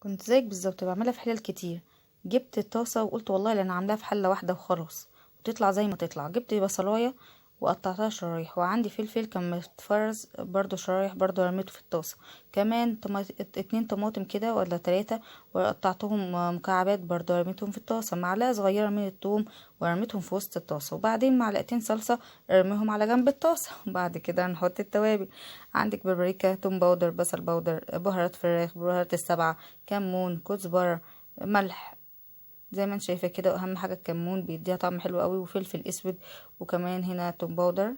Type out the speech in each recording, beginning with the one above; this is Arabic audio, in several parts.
كنت زيك بالظبط بعملها في حلال كتير. جبت الطاسه وقلت والله لا انا عاملاها في حله واحده وخلاص، وتطلع زي ما تطلع. جبت بصلايه وقطعتها شرايح، وعندي فلفل كان متفرز برضو شرايح، برضو رميته في الطاسه. كمان 2 طماطم كده ولا 3، وقطعتهم مكعبات برضو رميتهم في الطاسه. معلقه صغيره من الثوم ورميتهم في وسط الطاسه، وبعدين معلقتين صلصه ارميهم على جنب الطاسه. وبعد كده نحط التوابل. عندك بابريكا، توم باودر، بصل باودر، بهارات فراخ، بهارات السبعة، كمون، كزبرة، ملح، زي ما انت شايفه كده. واهم حاجه الكمون بيديها طعم حلو قوي، وفلفل اسود، وكمان هنا توم باودر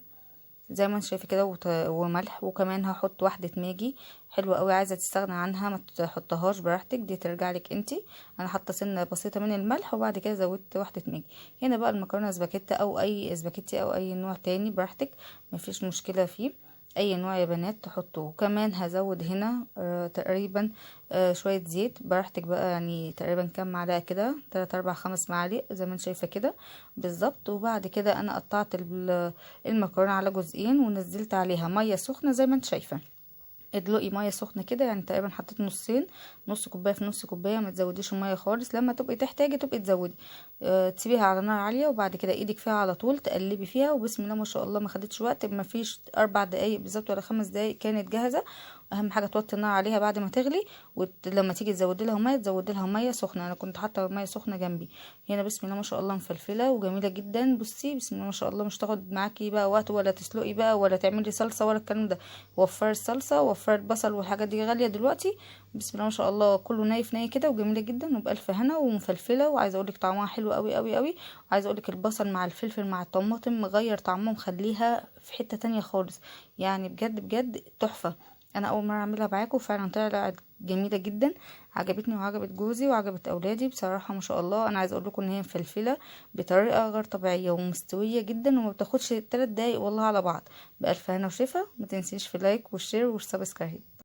زي ما انت شايفه كده، وملح. وكمان هحط واحده ماجي حلوه قوي، عايزه تستغنى عنها ما تحطهاش براحتك، دي ترجع لك انتي. انا حاطه سنه بسيطه من الملح، وبعد كده زودت واحده ماجي. هنا بقى المكرونه سباكيتا او اي سباكيتي او اي نوع تاني براحتك، مفيش مشكله فيه، اي نوع يا بنات تحطوه. وكمان هزود هنا تقريبا شويه زيت براحتك بقى، يعني تقريبا كام معلقه كده، 3 4 5 معالق زي ما انت شايفه كده بالظبط. وبعد كده انا قطعت المكرونه على جزئين، ونزلت عليها ميه سخنه زي ما انت شايفه. ادلقي ميه سخنه كده، يعني تقريبا حطيت نصين، نص كوبايه في نص كوبايه، ما تزوديش الميه خالص. لما تبقي تحتاجي تبقي تزودي. تسيبيها على نار عاليه، وبعد كده ايدك فيها على طول تقلبي فيها، وبسم الله ما شاء الله ما خدتش وقت، ما فيش 4 دقايق بالظبط ولا 5 دقايق كانت جاهزه. اهم حاجه توطي النار عليها بعد ما تغلي، ولما تيجي تزودي لها ميه تزودي لها ميه سخنه. انا كنت حاطه ميه سخنه جنبي. هنا بسم الله ما شاء الله مفلفله وجميله جدا. بصي بسم الله ما شاء الله، مش تاخد معاكي بقى وقت، ولا تسلقي بقى، ولا تعملي صلصه، ولا الكلام ده. وفري الصلصه، وفري البصل، والحاجات دي غاليه دلوقتي. بسم الله ما شاء الله، كله ناي في ناي كده، وجميله جدا وبألف هنا ومفلفله. وعايزه اقولك طعمها حلو قوي قوي قوي. وعايزه اقولك البصل مع الفلفل مع الطماطم مغير طعمها، مخليها في حته تانية خالص، يعني بجد بجد تحفه. انا اول مره اعملها معاكم، فعلا طلعت جميله جدا. عجبتني وعجبت جوزي وعجبت اولادي بصراحه ما شاء الله. انا عايزه اقول لكم ان هي مفلفله بطريقه غير طبيعيه ومستويه جدا، وما بتاخدش 3 دقايق والله على بعض. بألف هنا وشفا. ما تنسيش في لايك والشير والسبسكرايب.